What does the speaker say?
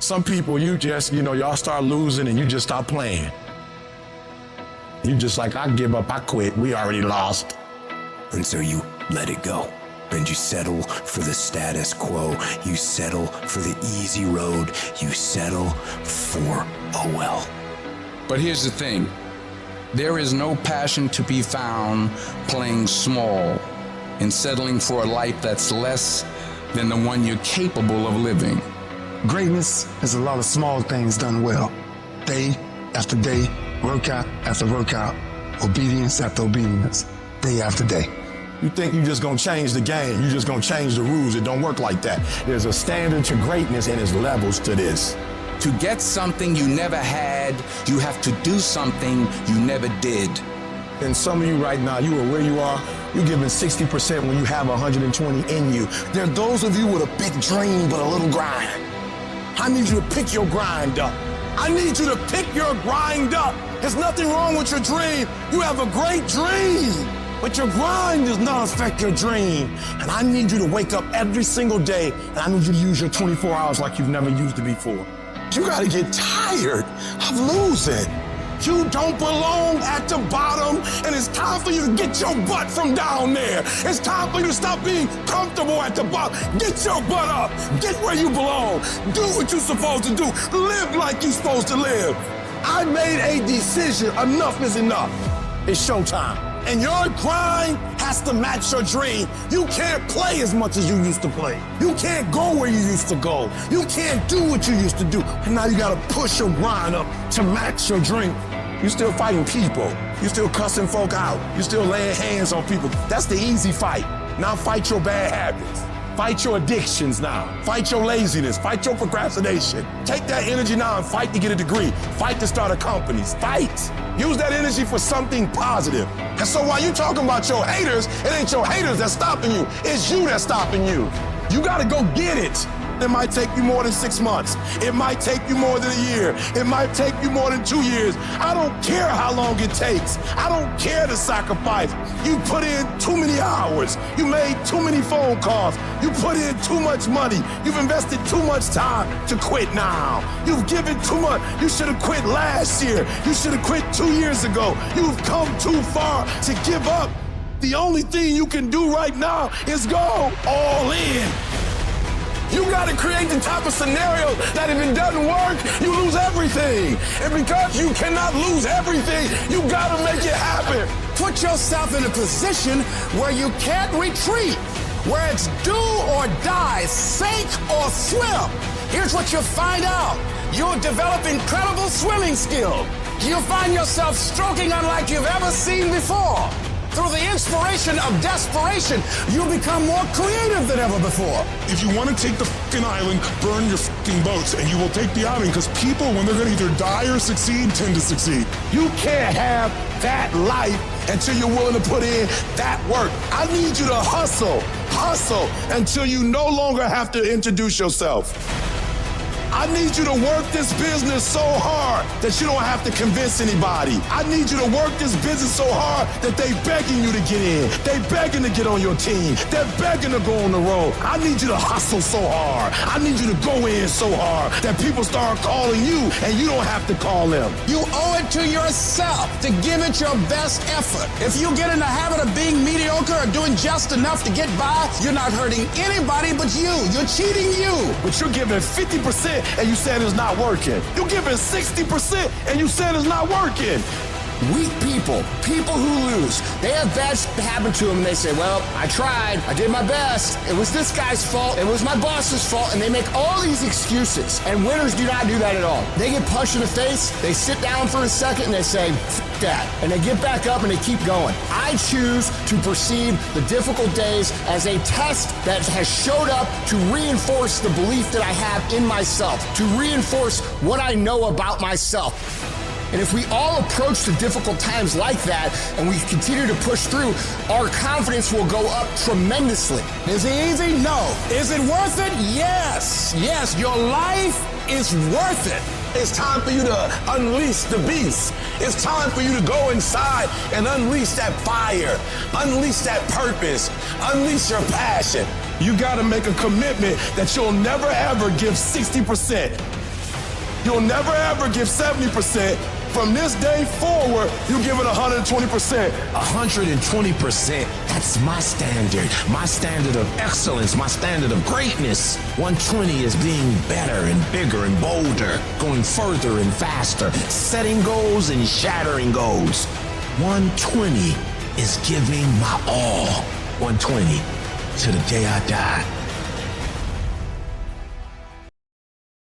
Some people, you just, y'all start losing and you just stop playing. You just like, I give up, I quit, we already lost. And so you let it go. And you settle for the status quo. You settle for the easy road. You settle for, oh well. But here's the thing. There is no passion to be found playing small and settling for a life that's less than the one you're capable of living. Greatness is a lot of small things done well. Day after day, workout after workout, obedience after obedience, day after day. You think you're just gonna change the game, you're just gonna change the rules. It don't work like that. There's a standard to greatness and there's levels to this. To get something you never had, you have to do something you never did. And some of you right now, you are where you are, you're giving 60% when you have 120 in you. There are those of you with a big dream but a little grind. I need you to pick your grind up. I need you to pick your grind up. There's nothing wrong with your dream. You have a great dream. But your grind does not affect your dream. And I need you to wake up every single day, and I need you to use your 24 hours like you've never used it before. You gotta get tired of losing. You don't belong at the bottom, and it's time for you to get your butt from down there. It's time for you to stop being comfortable at the bottom. Get your butt up. Get where you belong. Do what you're supposed to do. Live like you're supposed to live. I made a decision. Enough is enough. It's showtime. And your grind has to match your dream. You can't play as much as you used to play. You can't go where you used to go. You can't do what you used to do. And now you gotta push your grind up to match your dream. You're still fighting people. You're still cussing folk out. You're still laying hands on people. That's the easy fight. Now fight your bad habits. Fight your addictions now. Fight your laziness. Fight your procrastination. Take that energy now and fight to get a degree. Fight to start a company. Fight. Use that energy for something positive. And so while you're talking about your haters, it ain't your haters that's stopping you. It's you that's stopping you. You gotta go get it. It might take you more than 6 months. It might take you more than a year. It might take you more than 2 years. I don't care how long it takes. I don't care the sacrifice. You put in too many hours. You made too many phone calls. You put in too much money. You've invested too much time to quit now. You've given too much. You should have quit last year. You should have quit 2 years ago. You've come too far to give up. The only thing you can do right now is go all in. You gotta create the type of scenario that if it doesn't work, you lose everything. And because you cannot lose everything, you gotta make it happen. Put yourself in a position where you can't retreat, where it's do or die, sink or swim. Here's what you'll find out. You'll develop incredible swimming skill. You'll find yourself stroking unlike you've ever seen before. Through the inspiration of desperation, you'll become more creative than ever before. If you want to take the fucking island, burn your fucking boats, and you will take the island, because people, when they're going to either die or succeed, tend to succeed. You can't have that life until you're willing to put in that work. I need you to hustle until you no longer have to introduce yourself. I need you to work this business so hard that you don't have to convince anybody. I need you to work this business so hard that they begging you to get in. They begging to get on your team. They're begging to go on the road. I need you to hustle so hard. I need you to go in so hard that people start calling you and you don't have to call them. You owe it to yourself to give it your best effort. If you get in the habit of being mediocre or doing just enough to get by, you're not hurting anybody but you. You're cheating you. But you're giving 50% and you said it's not working. You're giving 60% and you said it's not working. Weak people who lose, they have bad shit happen to them and they say, well, I tried, I did my best, it was this guy's fault, it was my boss's fault, and they make all these excuses. And winners do not do that at all. They get punched in the face, they sit down for a second and they say, F that, and they get back up and they keep going. I choose to perceive the difficult days as a test that has showed up to reinforce the belief that I have in myself, to reinforce what I know about myself. And if we all approach the difficult times like that and we continue to push through, our confidence will go up tremendously. Is it easy? No. Is it worth it? Yes. Yes, your life is worth it. It's time for you to unleash the beast. It's time for you to go inside and unleash that fire, unleash that purpose, unleash your passion. You gotta make a commitment that you'll never ever give 60%. You'll never ever give 70%. From this day forward, you give it 120%. 120%, that's my standard of excellence, my standard of greatness. 120 is being better and bigger and bolder, going further and faster, setting goals and shattering goals. 120 is giving my all. 120 to the day I die.